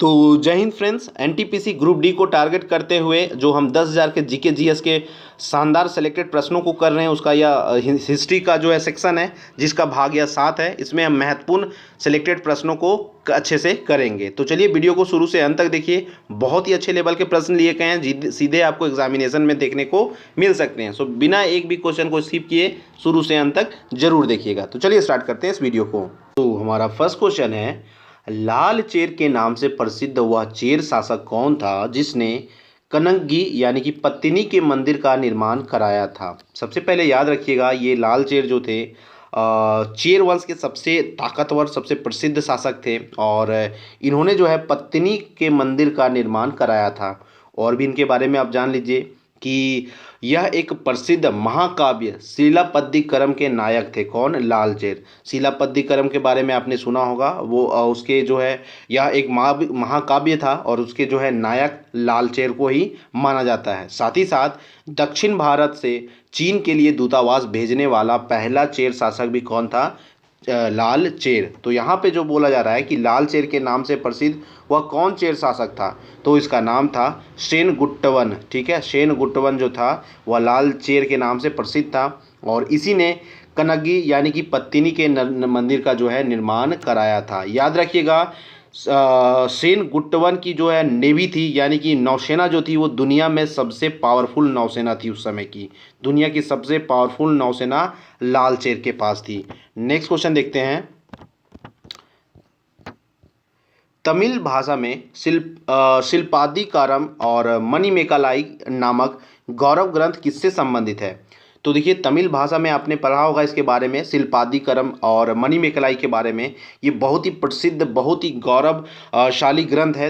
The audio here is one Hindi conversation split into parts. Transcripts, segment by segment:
तो जय Hind friends. NTPC group D को टारगेट करते हुए जो हम 10,000 के जीके जीएस के शानदार सेलेक्टेड प्रश्नों को कर रहे हैं, उसका यह हिस्ट्री का जो है सेक्शन है, जिसका भाग यह 7 है। इसमें हम महत्वपूर्ण सेलेक्टेड प्रश्नों को अच्छे से करेंगे। तो चलिए वीडियो को शुरू से अंत तक देखिए। बहुत ही अच्छे लेवल के प्रश्न लिए गए हैं, सीधे आपको एग्जामिनेशन में देखने को मिल सकते हैं। सो बिना एक भी क्वेश्चन को स्किप किए शुरू से अंत तक जरूर देखिएगा। तो चलिए स्टार्ट करते हैं इस वीडियो को। तो हमारा फर्स्ट क्वेश्चन है, लाल चेर के नाम से प्रसिद्ध वह चेर शासक कौन था जिसने कनंगी यानी कि पत्तिनी के मंदिर का निर्माण कराया था। सबसे पहले याद रखिएगा, ये लाल चेर जो थे चेर वंश के सबसे ताकतवर सबसे प्रसिद्ध शासक थे और इन्होंने जो है पत्तिनी के मंदिर का निर्माण कराया था। और भी इनके बारे में आप जान लीजिए कि यह एक प्रसिद्ध महाकाव्य शिलापद्दिकरम के नायक थे। कौन? लाल चेर। शिलापद्दिकरम के बारे में आपने सुना होगा। वो उसके जो है यह एक महाकाव्य था और उसके जो है नायक लाल चेर को ही माना जाता है। साथ ही साथ दक्षिण भारत से चीन के लिए दूतावास भेजने वाला पहला चेर शासक भी कौन था? लाल चेर। तो यहाँ पे जो बोला जा रहा है कि लाल चेर के नाम से प्रसिद्ध वह कौन चेर शासक था, तो इसका नाम था सेनगुट्टवन। ठीक है, सेनगुट्टवन जो था वह लाल चेर के नाम से प्रसिद्ध था और इसी ने कनगी यानी कि पत्तिनी के मंदिर का जो है निर्माण कराया था। याद रखिएगा, सेनगुट्टवन की जो है नेवी थी यानी कि नौसेना जो थी वो दुनिया में सबसे पावरफुल नौसेना थी। उस समय की दुनिया की सबसे पावरफुल नौसेना लाल चेर के पास थी। नेक्स्ट क्वेश्चन देखते हैं। तमिल भाषा में शिल्पादिकारम और मणिमेकालाई नामक गौरव ग्रंथ किससे संबंधित है? तो देखिए, तमिल भाषा में आपने पढ़ा होगा इसके बारे में, शिल्पादिकारम और मणिमेकालाई के बारे में। ये बहुत ही प्रसिद्ध बहुत ही गौरवशाली ग्रंथ है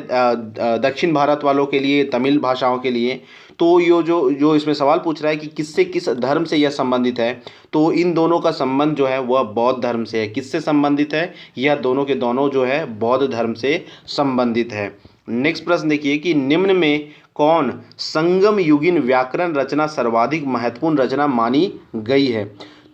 दक्षिण भारत वालों के लिए, तमिल भाषाओं के लिए। तो ये जो इसमें सवाल पूछ रहा है कि किससे किस धर्म से यह संबंधित है, तो इन दोनों का संबंध जो है वह बौद्ध धर्म से है। किससे संबंधित है? यह दोनों के दोनों जो है बौद्ध धर्म से संबंधित है। नेक्स्ट प्रश्न देखिए कि निम्न में कौन संगम युगीन व्याकरण रचना सर्वाधिक महत्वपूर्ण रचना मानी गई है?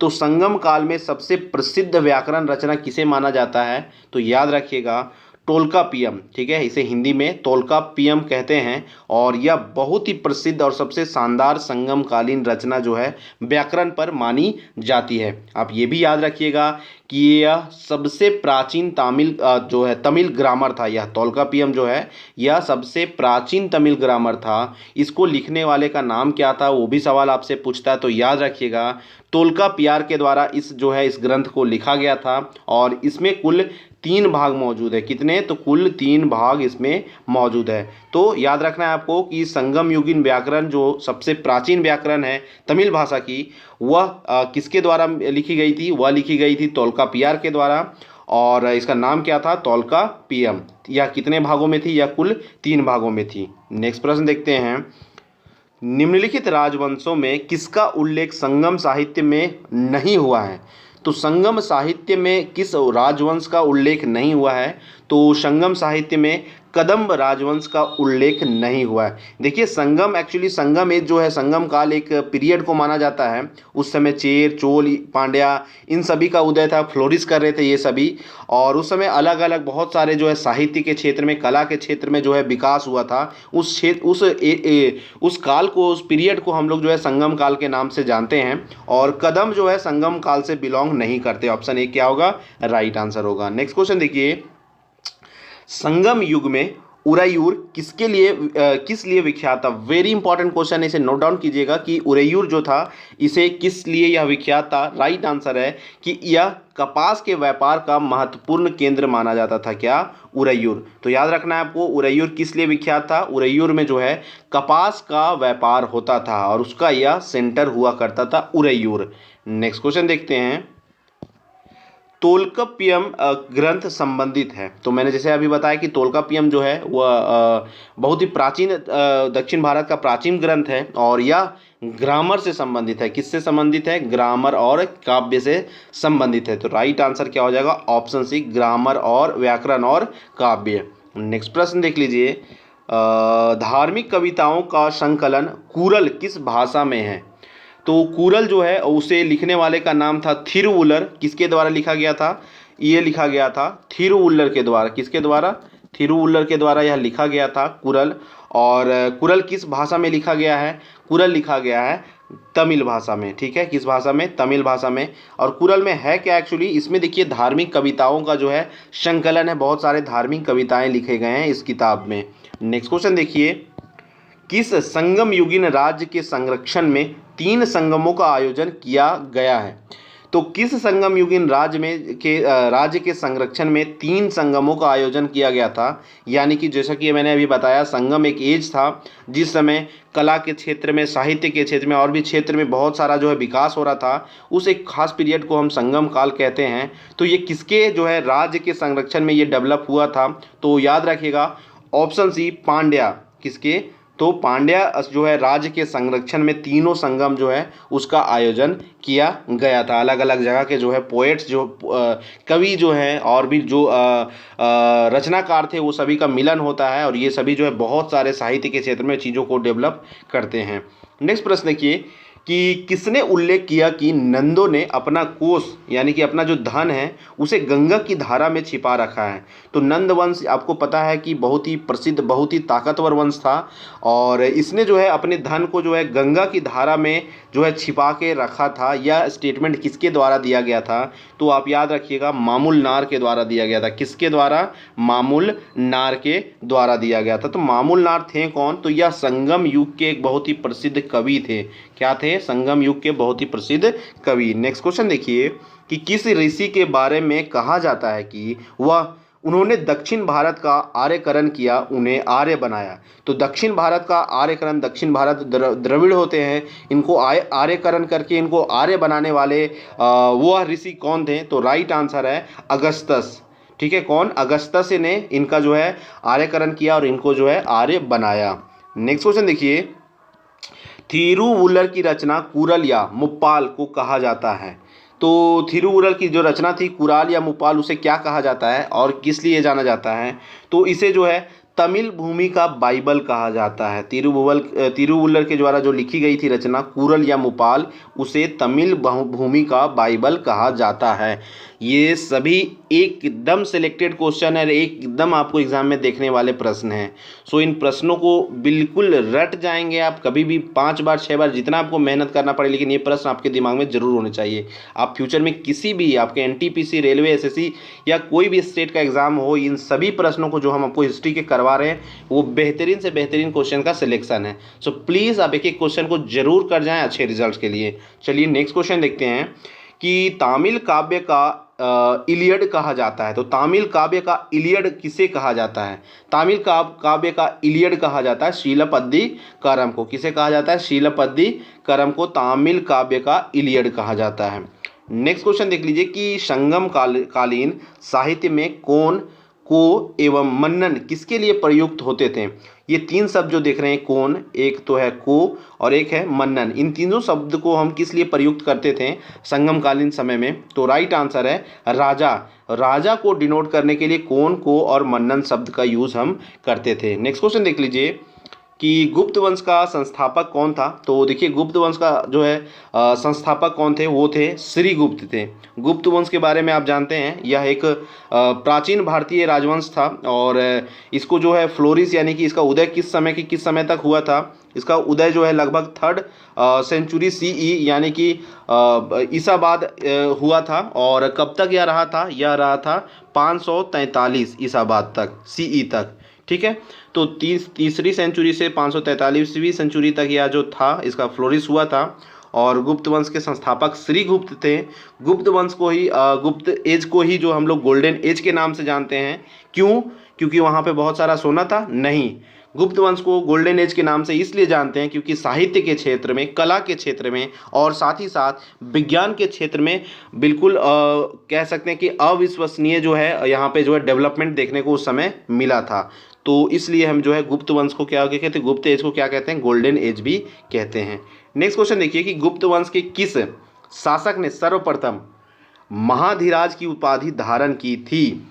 तो संगम काल में सबसे प्रसिद्ध व्याकरण रचना किसे माना जाता है? तो याद रखिएगा, टोल्कापियम। ठीक है, इसे हिंदी में टोल्कापियम कहते हैं और यह बहुत ही प्रसिद्ध और सबसे शानदार संगमकालीन रचना जो है व्याकरण पर मानी जाती है। आप ये भी याद रखिएगा कि यह सबसे प्राचीन तमिल ग्रामर था। यह टोल्कापियम जो है यह सबसे प्राचीन तमिल ग्रामर था। इसको लिखने वाले का नाम क्या था, वो भी सवाल आपसे पूछता है। तो याद रखिएगा, टोल्कापियर के द्वारा इस ग्रंथ को लिखा गया था और इसमें कुल 3 भाग मौजूद है। कितने? तो कुल 3 भाग इसमें मौजूद है। तो याद रखना है आपको कि संगम युगीन व्याकरण जो सबसे प्राचीन व्याकरण है तमिल भाषा की, वह किसके द्वारा लिखी गई थी? वह लिखी गई थी टोल्कापियर के द्वारा और इसका नाम क्या था? टोल्कापियम। यह कितने भागों में थी? यह कुल 3 भागों में थी। नेक्स्ट प्रश्न देखते हैं। निम्नलिखित राजवंशों में किसका उल्लेख संगम साहित्य में नहीं हुआ है? तो संगम साहित्य में किस राजवंश का उल्लेख नहीं हुआ है? तो संगम साहित्य में कदम्ब राजवंश का उल्लेख नहीं हुआ है। देखिए, संगम एज जो है, संगम काल एक पीरियड को माना जाता है। उस समय चेर, चोल, पांड्या इन सभी का उदय था, फ्लोरिश कर रहे थे ये सभी। और उस समय अलग अलग बहुत सारे जो है साहित्य के क्षेत्र में, कला के क्षेत्र में जो है विकास हुआ था। उस क्षेत्र उस काल को, उस पीरियड को हम लोग जो है संगम काल के नाम से जानते हैं। और कदम जो है संगम काल से बिलोंग नहीं करते। ऑप्शन ए क्या होगा? राइट आंसर होगा। नेक्स्ट क्वेश्चन देखिए, संगम युग में उरैयूर किस लिए विख्यात था? वेरी इंपॉर्टेंट क्वेश्चन है, इसे नोट डाउन कीजिएगा कि उरैयूर जो था इसे किस लिए यह विख्यात था। राइट आंसर है कि यह कपास के व्यापार का महत्वपूर्ण केंद्र माना जाता था। क्या? उरैयूर। तो याद रखना है आपको, उरैयूर किस लिए विख्यात था? उरैयूर में जो है कपास का व्यापार होता था और उसका यह सेंटर हुआ करता था उरैयूर। नेक्स्ट क्वेश्चन देखते हैं। टोल्कापियम ग्रंथ संबंधित है। तो मैंने जैसे अभी बताया कि टोल्कापियम जो है वह बहुत ही प्राचीन दक्षिण भारत का प्राचीन ग्रंथ है और यह ग्रामर से संबंधित है। किससे संबंधित है? ग्रामर और काव्य से संबंधित है। तो राइट आंसर क्या हो जाएगा? ऑप्शन सी, ग्रामर और व्याकरण और काव्य। नेक्स्ट प्रश्न देख लीजिए। धार्मिक कविताओं का संकलन कुरल किस भाषा में है? तो कुरल जो है उसे लिखने वाले का नाम था थिरुवुलर। किसके द्वारा लिखा गया था? ये लिखा गया था थिरुवुलर के द्वारा। किसके द्वारा? थिरुवुल्लर के द्वारा यह लिखा गया था कुरल। और कुरल किस भाषा में लिखा गया है? कुरल लिखा गया है तमिल भाषा में। ठीक है, किस भाषा में? तमिल भाषा में। और कुरल में है क्या एक्चुअली? इसमें देखिए धार्मिक कविताओं का जो है संकलन है, बहुत सारे धार्मिक कविताएं लिखे गए हैं इस किताब में। नेक्स्ट क्वेश्चन देखिए, किस संगम युगीन राज्य के संरक्षण में 3 संगमों का आयोजन किया गया है? तो किस संगम युगीन राज्य के संरक्षण में 3 संगमों का आयोजन किया गया था? यानी कि जैसा कि मैंने अभी बताया, संगम एक एज था जिस समय कला के क्षेत्र में, साहित्य के क्षेत्र में और भी क्षेत्र में बहुत सारा जो है विकास हो रहा था। उस एक खास पीरियड को हम संगम काल कहते हैं। तो ये किसके जो है राज्य के संरक्षण में ये डेवलप हुआ था? तो याद रखिएगा ऑप्शन सी, पांड्या। किसके? तो पांड्या जो है राज्य के संरक्षण में तीनों संगम जो है उसका आयोजन किया गया था। अलग अलग जगह के जो है पोएट्स, जो कवि जो हैं और भी जो रचनाकार थे, वो सभी का मिलन होता है और ये सभी जो है बहुत सारे साहित्य के क्षेत्र में चीज़ों को डेवलप करते हैं। नेक्स्ट प्रश्न देखिए कि किसने उल्लेख किया कि नंदों ने अपना कोष यानी कि अपना जो धन है उसे गंगा की धारा में छिपा रखा है? तो नंद वंश आपको पता है कि बहुत ही प्रसिद्ध, बहुत ही ताकतवर वंश था और इसने जो है अपने धन को जो है गंगा की धारा में जो है छिपा के रखा था। यह स्टेटमेंट किसके द्वारा दिया गया था? तो आप याद रखिएगा मामूल नार के द्वारा दिया गया था। किसके द्वारा? मामूल नार के द्वारा दिया गया था। तो मामूल नार थे कौन? तो यह संगम युग के एक बहुत ही प्रसिद्ध कवि थे। क्या थे? संगम युग के बहुत ही प्रसिद्ध कवि। नेक्स्ट क्वेश्चन देखिए कि किस ऋषि के बारे में कहा जाता है कि उन्होंने दक्षिण भारत का आर्यकरण किया, उन्हें आर्य बनाया? तो दक्षिण भारत का आर्यकरण, दक्षिण भारत द्रविड़ होते हैं, इनको आर्यकरण करके इनको आर्य बनाने वाले वह ऋषि कौन थे? तो राइट आंसर है अगस्त्यस। ठीक है, कौन? अगस्त्यस ने इनका जो है आर्यकरण किया और इनको जो है आर्य बनाया। नेक्स्ट क्वेश्चन देखिए, थिरुवुल्लर की रचना कुरल या मुप्पाल को कहा जाता है? तो थिरुवुल्लर की जो रचना थी कुराल या मुप्पाल, उसे क्या कहा जाता है और किस लिए जाना जाता है? तो इसे जो है तमिल भूमि का बाइबल कहा जाता है। तिरुवुल्लर के द्वारा जो लिखी गई थी रचना कुरल या मुप्पाल, उसे तमिल भूमि का बाइबल कहा जाता है। ये सभी एकदम सिलेक्टेड क्वेश्चन है, एकदम आपको एग्जाम में देखने वाले प्रश्न हैं। सो इन प्रश्नों को बिल्कुल रट जाएंगे आप, कभी भी 5 बार 6 बार जितना आपको मेहनत करना पड़े, लेकिन ये प्रश्न आपके दिमाग में जरूर होने चाहिए। आप फ्यूचर में किसी भी आपके एनटीपीसी, रेलवे, एसएससी या कोई भी स्टेट का एग्जाम हो, इन सभी प्रश्नों को जो हम आपको हिस्ट्री के करवा रहे हैं वो बेहतरीन से बेहतरीन क्वेश्चन का सिलेक्शन है। सो प्लीज़ आप एक एक क्वेश्चन को जरूर कर जाएं अच्छे रिजल्ट के लिए। चलिए नेक्स्ट क्वेश्चन देखते हैं कि तामिल काव्य का इलियड कहा जाता है। तो तामिल काव्य का इलियड किसे कहा जाता है? तामिल काव्य का इलियड कहा जाता है शीलपद्दिकरम को। किसे कहा जाता है? शीलपद्दिकरम को तामिल काव्य का इलियड कहा जाता है। नेक्स्ट क्वेश्चन देख लीजिए कि संगम कालीन साहित्य में कोन, को एवं मन्नन किसके लिए प्रयुक्त होते थे? ये 3 शब्द जो देख रहे हैं, कोन, एक तो है को और एक है मन्नन, इन तीनों शब्द को हम किस लिए प्रयुक्त करते थे संगमकालीन समय में? तो राइट आंसर है राजा। राजा को डिनोट करने के लिए कोन, को और मन्नन शब्द का यूज़ हम करते थे। नेक्स्ट क्वेश्चन देख लीजिए कि गुप्त वंश का संस्थापक कौन था? तो देखिए गुप्त वंश का जो है संस्थापक कौन थे? वो थे श्रीगुप्त थे। गुप्त वंश के बारे में आप जानते हैं, यह एक प्राचीन भारतीय राजवंश था और इसको जो है फ्लोरिश यानी कि इसका उदय किस समय तक हुआ था? इसका उदय जो है लगभग 3rd सेंचुरी सीई यानी कि ईसा बाद हुआ था। और कब तक यह रहा था? यह रहा था 543 ईसा बाद तक, सीई तक। ठीक है, तो 3री सेंचुरी से 543वीं सेंचुरी तक यह जो था इसका फ्लोरिश हुआ था और गुप्त वंश के संस्थापक श्रीगुप्त थे। गुप्त वंश को ही गुप्त एज को ही जो हम लोग गोल्डन एज के नाम से जानते हैं। क्यों? क्योंकि वहाँ पे बहुत सारा सोना था? नहीं, गुप्त वंश को गोल्डन एज के नाम से इसलिए जानते हैं क्योंकि साहित्य के क्षेत्र में, कला के क्षेत्र में और साथ ही साथ विज्ञान के क्षेत्र में बिल्कुल कह सकते हैं कि अविश्वसनीय जो है यहाँ पे जो है डेवलपमेंट देखने को उस समय मिला था। तो इसलिए हम जो है गुप्त वंश को क्या कहते हैं? गुप्त एज को क्या कहते हैं? गोल्डन एज भी कहते हैं। नेक्स्ट क्वेश्चन देखिए कि गुप्त वंश के किस शासक ने सर्वप्रथम महाधिराज की उपाधि धारण की थी?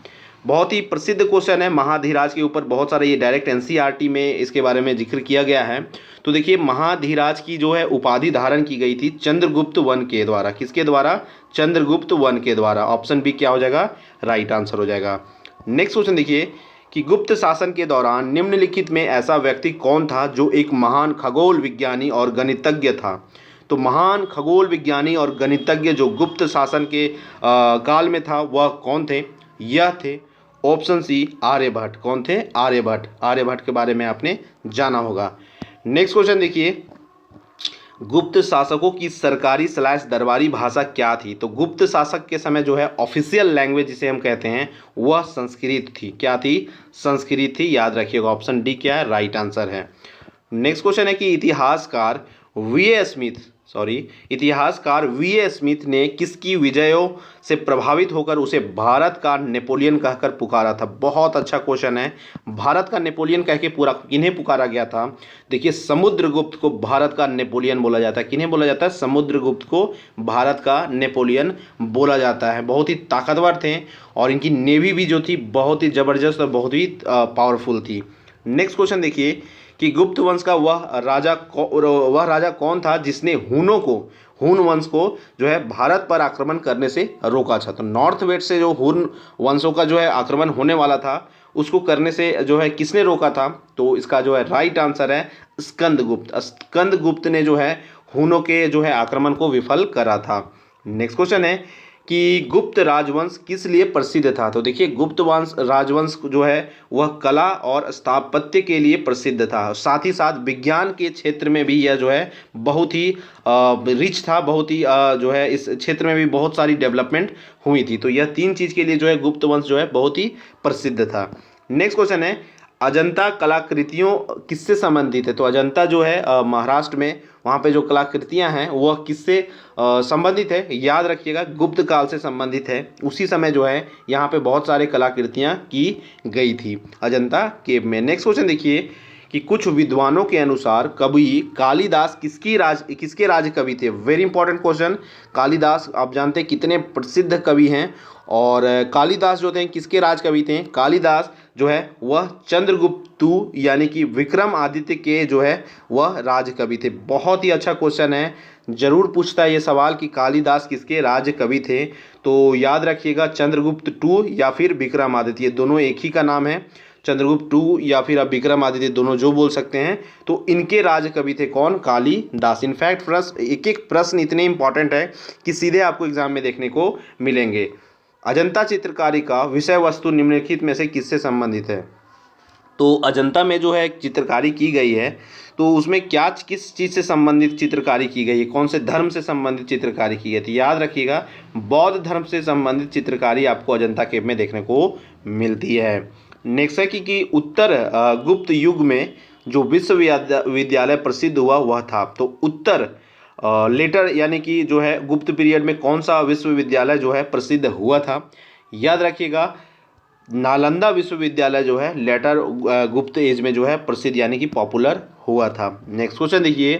बहुत ही प्रसिद्ध क्वेश्चन है, महाधिराज के ऊपर बहुत सारे, ये डायरेक्ट एनसीईआरटी में इसके बारे में जिक्र किया गया है। तो देखिए महाधिराज की जो है उपाधि धारण की गई थी चंद्रगुप्त वन के द्वारा। किसके द्वारा? चंद्रगुप्त वन के द्वारा। ऑप्शन बी क्या हो जाएगा? राइट आंसर हो जाएगा। नेक्स्ट क्वेश्चन देखिए कि गुप्त शासन के दौरान निम्नलिखित में ऐसा व्यक्ति कौन था जो एक महान खगोल विज्ञानी और गणितज्ञ था। तो महान खगोल विज्ञानी और गणितज्ञ जो गुप्त शासन के काल में था वह कौन थे? यह थे ऑप्शन सी आर्यभट्ट। कौन थे? आर्यभट्ट। आर्यभट्ट के बारे में आपने जाना होगा। नेक्स्ट क्वेश्चन देखिए, गुप्त शासकों की सरकारी / दरबारी भाषा क्या थी? तो गुप्त शासक के समय जो है ऑफिशियल लैंग्वेज जिसे हम कहते हैं वह संस्कृत थी। क्या थी? संस्कृत थी। याद रखिएगा, ऑप्शन डी क्या है? राइट आंसर है। नेक्स्ट क्वेश्चन है कि इतिहासकार वी.ए. स्मिथ ने किसकी विजयों से प्रभावित होकर उसे भारत का नेपोलियन कहकर पुकारा था? बहुत अच्छा क्वेश्चन है। भारत का नेपोलियन कह के पूरा किन्हें पुकारा गया था? देखिए, समुद्रगुप्त को भारत का नेपोलियन बोला जाता है। किन्हें बोला जाता है? समुद्रगुप्त को भारत का नेपोलियन बोला जाता है। बहुत ही ताकतवर थे और इनकी नेवी भी जो थी बहुत ही ज़बरदस्त और बहुत ही पावरफुल थी। नेक्स्ट क्वेश्चन देखिए कि गुप्त वंश का वह राजा कौन था जिसने हून वंश को जो है भारत पर आक्रमण करने से रोका था? तो नॉर्थ वेस्ट से जो हून वंशों का जो है आक्रमण होने वाला था उसको करने से जो है किसने रोका था? तो इसका जो है राइट आंसर है स्कंदगुप्त। स्कंदगुप्त ने जो है हूनों के जो है आक्रमण को विफल करा था। नेक्स्ट क्वेश्चन है कि गुप्त राजवंश किस लिए प्रसिद्ध था? तो देखिए, गुप्त राजवंश जो है वह कला और स्थापत्य के लिए प्रसिद्ध था। साथ ही साथ विज्ञान के क्षेत्र में भी यह जो है बहुत ही रिच था। बहुत ही जो है इस क्षेत्र में भी बहुत सारी डेवलपमेंट हुई थी। तो यह 3 चीज़ के लिए जो है गुप्त वंश जो है बहुत ही प्रसिद्ध था। नेक्स्ट क्वेश्चन है, अजंता कलाकृतियों किससे संबंधित है? तो अजंता जो है महाराष्ट्र में, वहाँ पे जो कलाकृतियाँ हैं वह किससे संबंधित है? याद रखिएगा, गुप्त काल से संबंधित है। उसी समय जो है यहाँ पे बहुत सारे कलाकृतियाँ की गई थी अजंता केव में। नेक्स्ट क्वेश्चन देखिए कि कुछ विद्वानों के अनुसार कवि कालिदास किसके राज कवि थे? Very important question. कालिदास आप जानते हैं कितने प्रसिद्ध कवि हैं, और कालिदास जो थे किसके राज कवि थे? कालिदास जो है वह चंद्रगुप्त यानी कि विक्रमादित्य के जो है वह राज कवि थे। बहुत ही अच्छा क्वेश्चन है, जरूर पूछता है ये सवाल कि कालिदास किसके राज कवि थे। तो याद रखिएगा, चंद्रगुप्त या फिर विक्रमादित्य, ये दोनों एक ही का नाम है। चंद्रगुप्त या फिर आप विक्रमादित्य दोनों जो बोल सकते हैं। तो इनके राज कवि थे कौन? कालिदास। इनफैक्ट प्रश्न एक प्रश्न इतने इंपॉर्टेंट है कि सीधे आपको एग्जाम में देखने को मिलेंगे। अजंता चित्रकारी का विषय वस्तु निम्नलिखित में से किससे संबंधित है? तो अजंता में जो है चित्रकारी की गई है तो उसमें किस चीज़ से संबंधित चित्रकारी की गई है? कौन से धर्म से संबंधित चित्रकारी की गई थी? याद रखिएगा, बौद्ध धर्म से संबंधित चित्रकारी आपको अजंता केव में देखने को मिलती है। नेक्स्ट है कि उत्तर गुप्त युग में जो विश्वविद्यालय प्रसिद्ध हुआ वह था। तो उत्तर लेटर यानी कि जो है गुप्त पीरियड में कौन सा विश्वविद्यालय जो है प्रसिद्ध हुआ था? याद रखिएगा, नालंदा विश्वविद्यालय जो है लेटर गुप्त एज में जो है प्रसिद्ध यानी कि पॉपुलर हुआ था। नेक्स्ट क्वेश्चन देखिए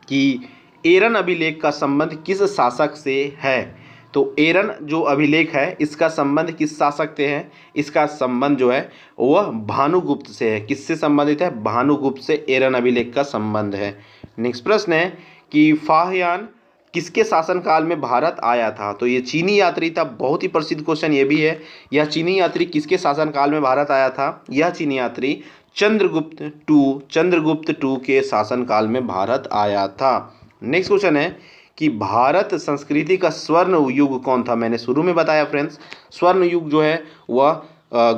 कि एरन अभिलेख का संबंध किस शासक से है? तो एरन जो अभिलेख है इसका संबंध किस शासक से है? इसका संबंध जो है वह भानुगुप्त से है। किससे संबंधित है? भानुगुप्त से एरन अभिलेख का संबंध है। नेक्स्ट प्रश्न है कि फाहियान किसके शासनकाल में भारत आया था? तो ये चीनी यात्री था। बहुत ही प्रसिद्ध क्वेश्चन ये भी है। यह चीनी यात्री किसके शासनकाल में भारत आया था? यह चीनी यात्री चंद्रगुप्त टू के शासनकाल में भारत आया था। नेक्स्ट क्वेश्चन है कि भारत संस्कृति का स्वर्ण युग कौन था? मैंने शुरू में बताया फ्रेंड्स, स्वर्ण युग जो है वह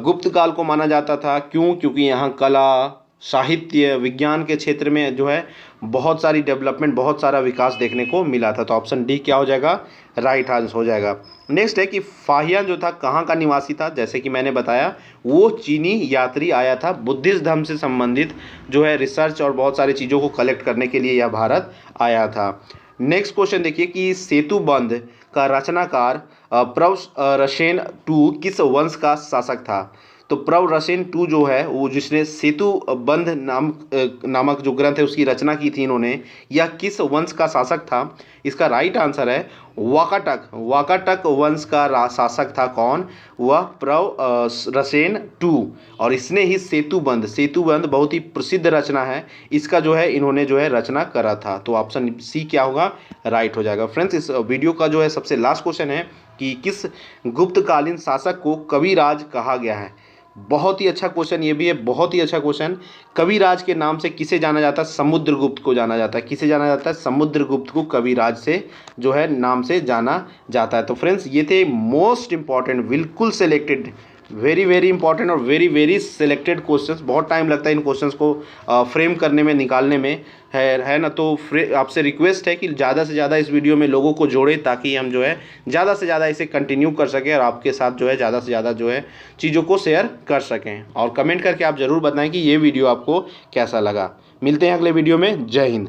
गुप्त काल को माना जाता था। क्यों? क्योंकि यहाँ कला, साहित्य, विज्ञान के क्षेत्र में जो है बहुत सारी डेवलपमेंट, बहुत सारा विकास देखने को मिला था। तो ऑप्शन डी क्या हो जाएगा? राइट आंसर हो जाएगा। नेक्स्ट है कि फाहियान जो था कहाँ का निवासी था? जैसे कि मैंने बताया वो चीनी यात्री आया था। बुद्धिस्ट धर्म से संबंधित जो है रिसर्च और बहुत सारी चीज़ों को कलेक्ट करने के लिए यह भारत आया था। नेक्स्ट क्वेश्चन देखिए कि सेतु बंध का रचनाकार प्रवरसेन टू किस वंश का शासक था? तो प्रवरसेन टू जो है वो जिसने सेतु बंध नामक जो ग्रंथ है उसकी रचना की थी इन्होंने, यह किस वंश का शासक था? इसका राइट आंसर है वाकाटक वंश का शासक था। कौन? वह प्रवरसेन टू। और इसने ही सेतु बंध बहुत ही प्रसिद्ध रचना है, इसका जो है इन्होंने जो है रचना करा था। तो ऑप्शन सी क्या होगा? राइट हो जाएगा। फ्रेंड्स, इस वीडियो का जो है सबसे लास्ट क्वेश्चन है कि किस गुप्तकालीन शासक को कविराज कहा गया है? बहुत ही अच्छा क्वेश्चन ये भी है, बहुत ही अच्छा क्वेश्चन। कविराज के नाम से किसे जाना जाता है? समुद्रगुप्त को जाना जाता है। किसे जाना जाता है? समुद्रगुप्त को कविराज से जो है नाम से जाना जाता है। तो फ्रेंड्स ये थे मोस्ट इंपॉर्टेंट, बिल्कुल सेलेक्टेड, वेरी वेरी इंपॉर्टेंट और वेरी वेरी सिलेक्टेड क्वेश्चंस। बहुत टाइम लगता है इन क्वेश्चंस को फ्रेम करने में, निकालने में, है ना। तो आपसे रिक्वेस्ट है कि ज़्यादा से ज़्यादा इस वीडियो में लोगों को जोड़ें, ताकि हम जो है ज़्यादा से ज़्यादा इसे कंटिन्यू कर सकें और आपके साथ जो है ज़्यादा से ज़्यादा जो है चीज़ों को शेयर कर सकें। और कमेंट करके आप ज़रूर बताएं कि ये वीडियो आपको कैसा लगा। मिलते हैं अगले वीडियो में। जय हिंद।